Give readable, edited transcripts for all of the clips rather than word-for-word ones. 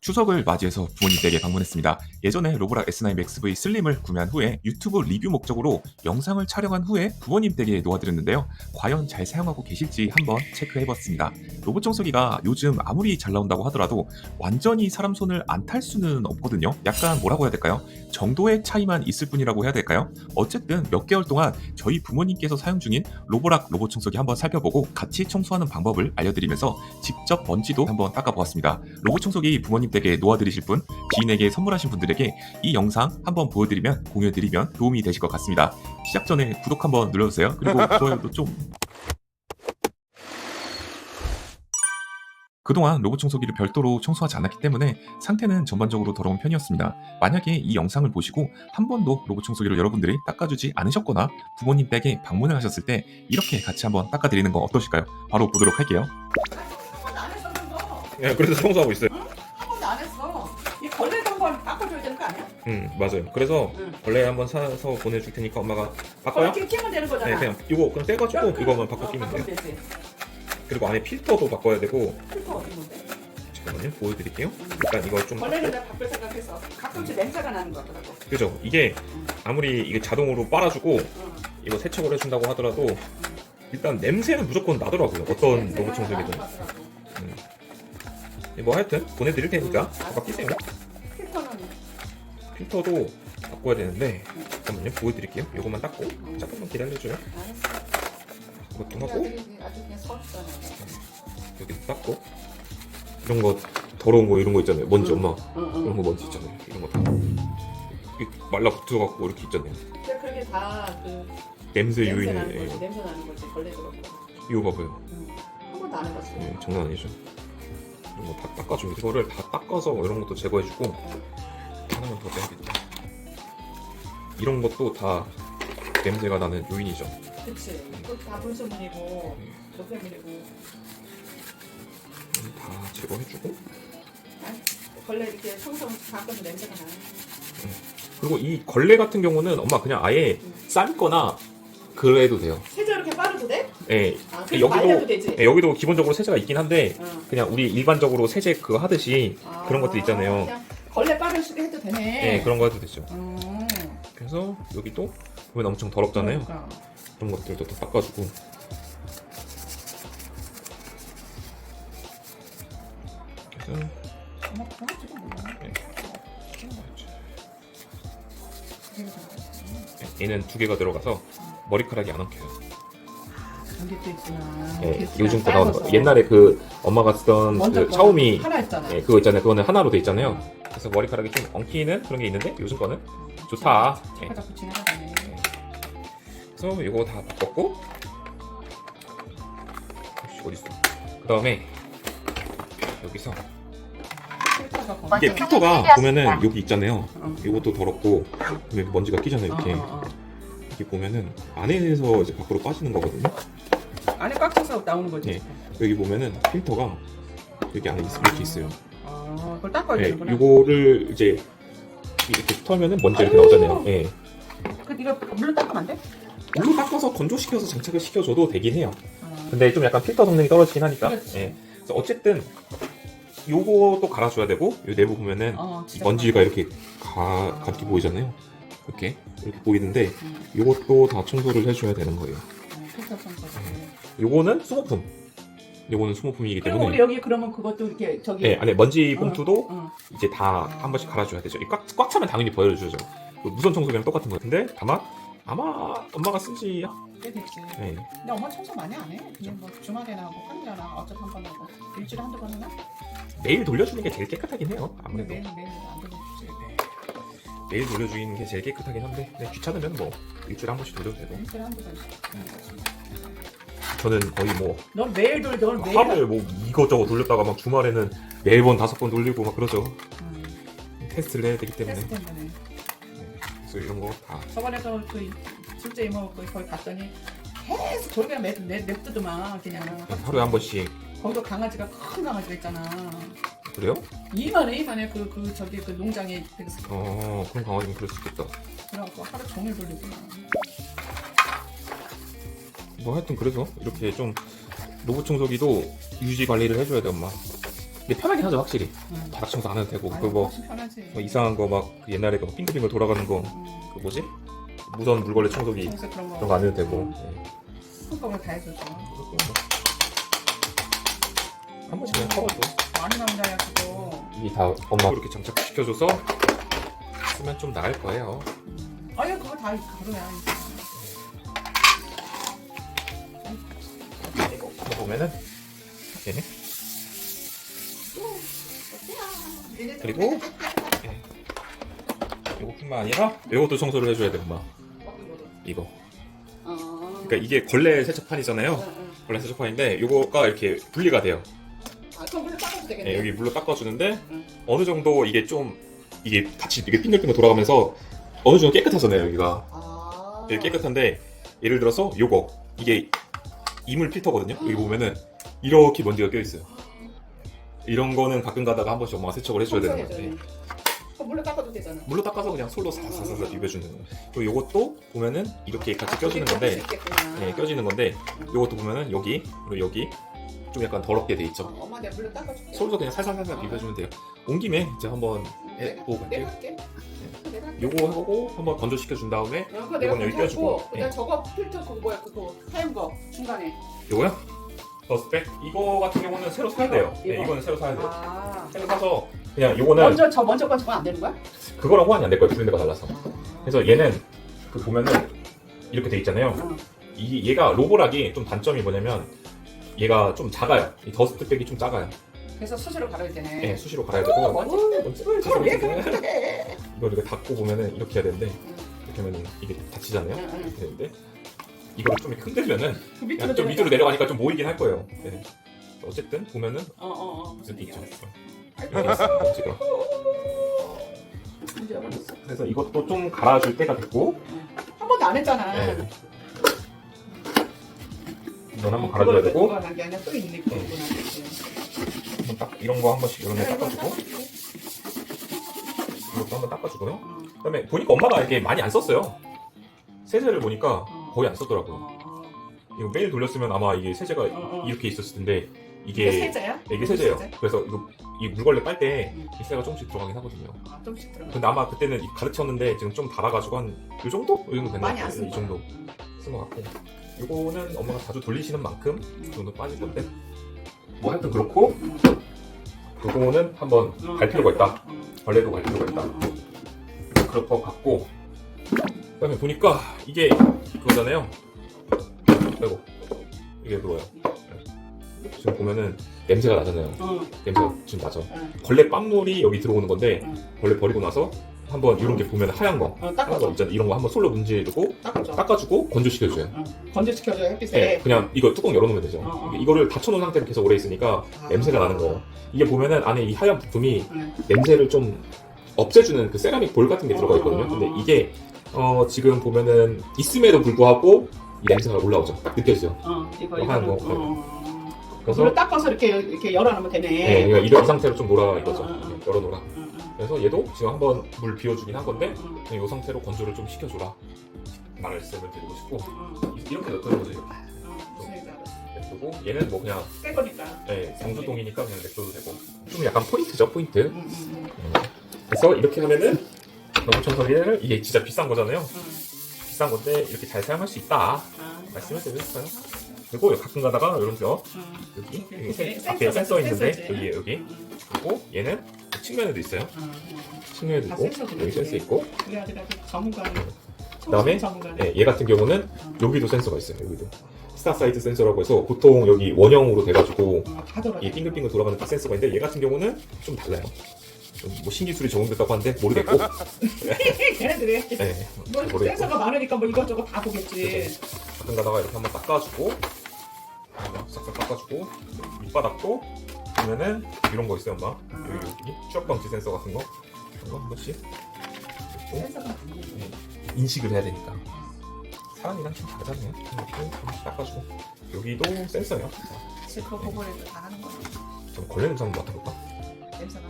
추석을 맞이해서 부모님 댁에 방문했습니다. 예전에 로보락 S9 Max V 슬림을 구매한 후에 유튜브 리뷰 목적으로 영상을 촬영한 후에 부모님 댁에 놓아드렸는데요. 과연 잘 사용하고 계실지 한번 체크해봤습니다. 로봇 청소기가 요즘 아무리 잘 나온다고 하더라도 완전히 사람 손을 안 탈 수는 없거든요. 약간 뭐라고 해야 될까요? 정도의 차이만 있을 뿐이라고 해야 될까요? 어쨌든 몇 개월 동안 저희 부모님께서 사용 중인 로보락 로봇 청소기 한번 살펴보고 같이 청소하는 방법을 알려드리면서 직접 먼지도 한번 닦아보았습니다. 로봇 청소기 부모님 댁에 놓아드리실 분, 지인에게 선물하신 분들에게 이 영상 한번 보여드리면 공유해드리면 도움이 되실 것 같습니다. 시작 전에 구독 한번 눌러주세요. 그리고 좋아요도 좀. 그동안 로봇 청소기를 별도로 청소하지 않았기 때문에 상태는 전반적으로 더러운 편이었습니다. 만약에 이 영상을 보시고 한 번도 로봇 청소기를 여러분들이 닦아주지 않으셨거나 부모님 댁에 방문을 하셨을 때 이렇게 같이 한번 닦아드리는 거 어떠실까요? 바로 보도록 할게요. 한 번도 안 했어 그거. 예, 그래서 청소하고 있어요. 응? 한 번도 안 했어. 이 걸레도 한번 닦아줘야 되는 거 아니야? 맞아요. 그래서 응. 원래 한번 사서 보내줄 테니까 엄마가 걸레 바꿔요? 끼면 되는 거잖아. 네, 그냥 이거 그럼 떼가지고 그- 이거만 바꿔 끼면 돼요. 바꾸면 되지. 그리고 안에 필터도 바꿔야 되고, 필터 어디 건데? 잠깐만요, 보여드릴게요. 일단 이거 좀 걸레는 내가 바꿀 생각해서 가끔씩 냄새가 나는 거 같더라고. 그죠? 이게 아무리 이게 자동으로 빨아주고 응. 이거 세척을 해준다고 하더라도 일단 냄새는 무조건 나더라고요. 어떤 냄새가 로봇 청소기든. 나는 것 같더라고. 뭐 하여튼 보내드릴 테니까 바꿔 끼세요. 필터는 필터도 바꿔야 되는데 잠깐만요, 보여드릴게요. 이거만 닦고 잠깐만 기다려줘요. 알았어. 이것도 하고 아주 그냥 서럽잖아. 여기도 닦고 이런 거 더러운 거 이런 거 있잖아요. 먼지 엄마 응. 이런 거 먼지 있잖아요. 이런 거 다 말라붙어갖고 이렇게 있잖아요. 근데 그게 다그 냄새 냄새 요인이 나는 거지. 냄새 나는 거지. 걸레 들어가. 이거 봐봐요. 한 번도 안 해봤어. 예, 장난 아니죠. 이런 거 다 닦아줘요. 이거를 다 닦아서 이런 것도 제거해주고 하나만 더 빼야겠다. 이런 것도 다 냄새가 나는 요인이죠. 그치. 그것도 다 불소문이고 노폐물이고. 다 제거해주고 걸레 이렇게 청소 가끔은 냄새가 나네. 그리고 이 걸레 같은 경우는 엄마 그냥 아예 삶거나 그래도 돼요. 세제 이렇게 빠르도 돼? 예, 아, 그래서 말려도 되지. 예, 여기도 기본적으로 세제가 있긴 한데 응. 그냥 우리 일반적으로 세제 그거 하듯이 아, 그런 것도 있잖아요. 그냥 걸레 빠르 쓰게 해도 되네. 예, 그런 거 해도 되죠. 음. 그래서 여기도 보면 엄청 더럽잖아요. 그러니까. 그런 것들도 다 닦아주고 그래서 뭐 그럴지도 몰라. 예. 얘는 두 개가 들어가서 머리카락이 안 엉켜요. 그런 게 또 있구나. 예, 이렇게 요즘 거 그냥 나오는 거. 삶아서. 옛날에 그 엄마가 쓰던 먼저 그 거 샤오미 하나 있잖아. 예, 그거 있잖아요. 그거는 하나로 돼 있잖아요. 그래서 머리카락이 좀 엉키는 그런 게 있는데 요즘 거는 좋다. 예. 자꾸 지나가네. 그래서 이거 다 바꿨고 어디 있어? 그 다음에 여기서 필터가 이게 필터가 보면은 여기 있잖아요. 응. 이것도 더럽고 여기 먼지가 끼잖아요. 이렇게 이렇게 보면은 안에서 이제 밖으로 빠지는 거거든요. 안에 꽉 차서 나오는 거지. 예. 여기 보면은 필터가 여기 안에 이렇게 있어요. 아, 그걸 닦아야 예, 되는구나. 이거를 이제 이렇게 털면은 먼지 이렇게 나오잖아요. 예. 그 네가 물로 닦으면 안 돼? 물로 닦아서 건조시켜서 장착을 시켜줘도 되긴 해요. 아, 근데 좀 약간 필터 성능이 떨어지긴 하니까. 그렇지. 예. 그래서 어쨌든 요것도 갈아줘야 되고 요 내부 보면은 진짜 먼지가 이렇게 감기 보이잖아요. 이렇게 보이는데 음, 요것도 다 청소를 해줘야 되는 거예요. 필터 청소. 요거는 수모품. 요거는 수모품이기 그리고 우리 때문에 여기 그러면 그것도 이렇게 저기. 예, 안에 먼지 봉투도 응. 이제 다 한 번씩 갈아줘야 되죠. 꽉 차면 당연히 버려주죠. 그 무선 청소기랑 똑같은 거 같은데 다만 아마 엄마가 쓴지 꽤 됐지. 예, 근데 엄마 청소 많이 안 해. 그냥 뭐 주말에나 하고 평일이나 어차피 한 번 하고 일주일에 한두 번 하나? 매일 돌려주는 게 제일 깨끗하긴 해요. 근데 아무래도 매일 안 되겠지. 매일 돌려주는 게 제일 깨끗하긴 한데 네, 귀찮으면 뭐 일주일에 한 번씩 돌려도 되고 일주일에 한두 번씩. 저는 거의 뭐 넌 매일 돌, 넌 매일. 하루에 뭐 이것저것 돌렸다가 막 주말에는 4번 5번 돌리고 막 그러죠. 테스트를 해야 되기 때문에 테스트 때문에. 그래서 이런 거 다 저번에도 그 둘째 이모 거기 갔더니 계속 저기 그냥 냅두더만 그냥. 하루에 한 번씩. 거기도 강아지가 큰 강아지가 있잖아. 그래요? 이만해 그 저기 그 농장에 그런 강아지는 그럴 수 있겠다. 그래갖고 하루 종일 돌리구나. 뭐 하여튼 그래서 이렇게 좀 로봇 청소기도 유지 관리를 해줘야 돼 엄마. 이게 편하긴 하죠 확실히. 응. 바닥 청소 안 해도 되고 아니, 그거 훨씬 편하지. 뭐 이상한 거 막 옛날에 그 빙글빙글 돌아가는 거 그 뭐지? 무선 물걸레 청소기 청소 그런 그런 거 안 해도 되고. 응. 네. 한꺼번에 다 해줘서. 한 번씩 그냥 털어줘. 많이 나온다야 그거. 이게 다 엄마가 이렇게 장착시켜줘서 쓰면 좀 나을 거예요. 아유 그거 다 가루야. 이거 보면은 얘네 그리고 이거뿐만 아니라 이것도 청소를 해줘야 돼 엄마. 이거 그러니까 이게 걸레 세척판이잖아요. 걸레 세척판인데 이거가 이렇게 분리가 돼요. 아 그럼 물로 닦아도 되겠네. 네, 여기 물로 닦아주는데 응. 어느 정도 이게 좀 이게 같이 이게 빙글빙글 돌아가면서 어느 정도 깨끗하잖아요 여기가. 아. 되게 깨끗한데 예를 들어서 요거 이게 이물 필터거든요. 여기 보면은 이렇게 먼지가 껴있어요. 이런 거는 가끔 가다가 한 번씩 엄마가 세척을 해줘야 되는 건데 물로 닦아도 되잖아. 물로 닦아서 그냥 솔로 사사사사 비벼주는 거예요. 그리고 요것도 보면은 이렇게 같이 껴지는 건데 네, 껴지는 건데 요것도 보면은 여기 그리고 여기 좀 약간 더럽게 돼 있죠. 엄마 내가 물로 닦아줄게. 솔로 그냥 살살살살 비벼주면 돼요. 온 김에 이제 한번 해보고 내가 갈게요. 할게. 내가 할게. 요거 하고 한번 건조시켜 준 다음에 그거 내가 이건 여기 먼저 껴주고. 하고 그다음 저거 필터 그거 뭐야 그거 하얀 거 중간에. 요거요? 더스백? 이거 같은 경우는 새로 사야 돼요. 네, 이거? 이거는 새로 사야 돼요. 아. 새로 사서 그냥 요거는 먼저 건 저건 안 되는 거야? 그거랑 호환이 안 될 거예요. 브랜드가 달라서. 그래서 얘는 그 보면은 이렇게 돼 있잖아요. 응. 얘가 로보락이 좀 단점이 뭐냐면 얘가 좀 작아요. 이 더스트백이 좀 작아요. 그래서 수시로 갈아야 되네. 네, 수시로 갈아야 되고 그럼 왜 그래? 이걸 이렇게 닫고 보면은 이렇게 해야 되는데 이렇게 하면은 이게 닫히잖아요. 응, 응. 이렇게 되는데 이걸 좀 이렇게 흔들면은 그 그냥 좀 밑으로 내려가니까 좀 모이긴 할 거예요. 네. 어쨌든 보면은 무슨 이렇게 있죠. 알겠어. 먼지가. 그래서 이것도 좀 갈아줄 때가 됐고 한 번도 안 했잖아. 네. 이건 한번 갈아줘야 되고 그거 난게 아니라 또 있네. 그거 한번 딱 이런 거 한 번씩 이런 데 닦아주고 이것도 한번 닦아주고요. 그다음에 보니까 엄마가 이렇게 많이 안 썼어요. 세제를 보니까 거의 안 썼더라고요. 이거 매일 돌렸으면 아마 이게 세제가 이렇게 있었을 텐데 이게 이게 세제야? 이게 세제예요. 세제? 그래서 이거 이 물걸레 빨 때 응. 이세가 조금씩 들어가긴 하거든요. 아, 좀씩 들어가. 근데 아마 그때는 가득 쳤는데 지금 좀 달아가지고 한 이 정도? 이 정도 됐나? 많이 안 쓴 이 정도 쓴 것 같고 이거는 엄마가 자주 돌리시는 만큼 이 정도 빠질 건데 뭐 하여튼 그렇고 그거는 한번 갈 필요가 있다. 벌레도 갈 필요가 있다. 그럴 것 같고 그다음에 보니까 이게 그거잖아요. 아이고 이게 그거예요. 지금 보면은 냄새가 나잖아요. 냄새가 지금 나죠. 벌레 빤물이 여기 들어오는 건데 벌레 버리고 나서 한번 이런 게 보면 하얀 거 하얀 거 있잖아요. 이런 거 한번 솔로 문지르고 닦아주고 건조시켜줘요. 건조시켜줘요 햇빛에. 네, 그냥 이거 뚜껑 열어놓으면 되죠. 이거를 닫혀놓은 상태로 계속 오래 있으니까 냄새가 나는 거예요. 이게 보면은 안에 이 하얀 부품이 냄새를 좀 없애주는 그 세라믹 볼 같은 게 들어가 있거든요. 근데 이게 지금 보면은 있음에도 불구하고 이 냄새가 올라오죠. 딱 느껴지죠. 이거 하얀 거. 그래서 물을 닦아서 이렇게 열어놓으면 되네. 네, 이런 이 상태로 좀 놀아 이거죠. 네, 열어놓으라. 응. 그래서 얘도 지금 한번 물 비워주긴 한 건데 그냥 이 상태로 건조를 좀 시켜줘라 말씀을 드리고 싶고 이렇게 놔두는 거죠. 이렇게 무슨 얘기인지 알았어. 냅두고 얘는 뭐 그냥 뺄 거니까. 네, 정수동이니까 그냥 냅둬도 되고 좀 약간 포인트죠 포인트. 그래서 이렇게 하면은 너무 청소기를 이게 진짜 비싼 거잖아요. 비싼 건데 이렇게 잘 사용할 수 있다 말씀을 드리고 싶어요. 그리고 가끔 가다가 이런 거 여기 앞에 센서 있는데 여기 그리고 얘는 측면에도 있어요. 측면에도 있고 여기 센서 있고 그다음에 얘 같은 경우는 여기도 센서가 있어요. 여기도 스타사이트 센서라고 해서 보통 여기 원형으로 돼가지고 이 빙글빙글 돌아가는 그 센서가 있는데 얘 같은 경우는 좀 달라요. 좀 뭐 신기술이 적용됐다고 하는데 모르겠고 걔네들이 네, 뭐 모르겠고 센서가 많으니까 뭐 이것저것 다 보겠지. 가끔 가다가 이렇게 한번 닦아주고 싹싹 닦아주고 밑바닥도 보면은 이런 거 있어요 엄마. 여기 추억 방지 센서 같은 거 이런 거 한 번씩 센서가 인식을 해야 되니까 사람이랑 좀 다르잖아요. 이렇게 한 번씩 닦아주고 여기도 센서예요. 그거 보고 해도 다 하는 거야. 좀 걸레 냄새 한번 맡아볼까? 냄새가.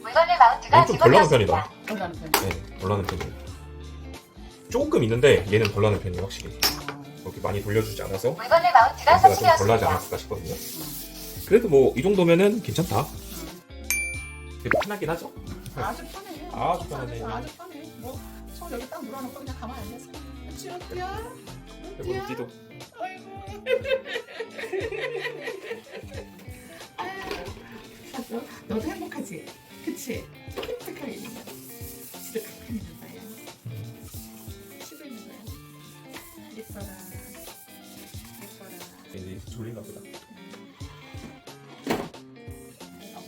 물건의 마운트가 좀 덜 나는 집어넣었습니다. 편이다. 덜 나는 편. 네, 덜 나는 편이에요. 조금 있는데 얘는 덜 나는 편이에요 확실히. 이렇게 많이 돌려주지 않아서 물건의 마운트가 냄새가 좀 덜 나지 설치되었습니다. 않았을까 싶거든요. 그래도 뭐 이 정도면은 괜찮다. 되게 편하긴 하죠? 아주 편해. 아주 편하네. 아주 편해. 뭐손 여기 딱 물어놓고 그냥 가만히 앉아서. 그렇지, 어때야? 그리고 루띠도 아이고. 아유, 너도 행복하지? 그치? 촉촉하게 있는 거야. 집에 가만히 있는 거야. 집에 있는 거야. 예뻐라. 예뻐라. 이제 졸린가 보다.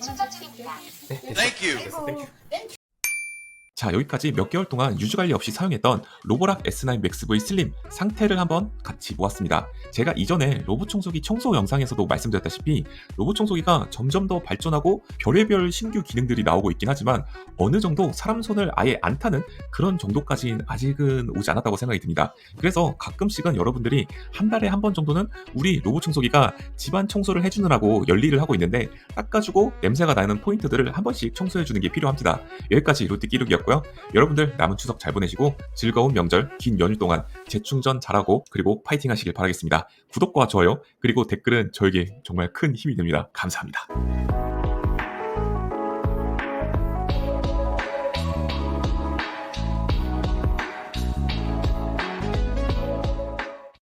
충전 중입니다. 아이고. 자, 여기까지 몇 개월 동안 유지관리 없이 사용했던 로보락 S9 맥스 V 슬림 상태를 한번 같이 보았습니다. 제가 이전에 로봇 청소기 청소 영상에서도 말씀드렸다시피 로봇 청소기가 점점 더 발전하고 별의별 신규 기능들이 나오고 있긴 하지만 어느 정도 사람 손을 아예 안 타는 그런 정도까지는 아직은 오지 않았다고 생각이 듭니다. 그래서 가끔씩은 여러분들이 한 달에 한 번 정도는 우리 로봇 청소기가 집안 청소를 해주느라고 열일을 하고 있는데 닦아주고 냄새가 나는 포인트들을 한 번씩 청소해주는 게 필요합니다. 여기까지 로띠 끼룩이었고요. 여러분들 남은 추석 잘 보내시고 즐거운 명절 긴 연휴 동안 재충전 잘하고 그리고 파이팅 하시길 바라겠습니다. 구독과 좋아요 그리고 댓글은 저에게 정말 큰 힘이 됩니다. 감사합니다.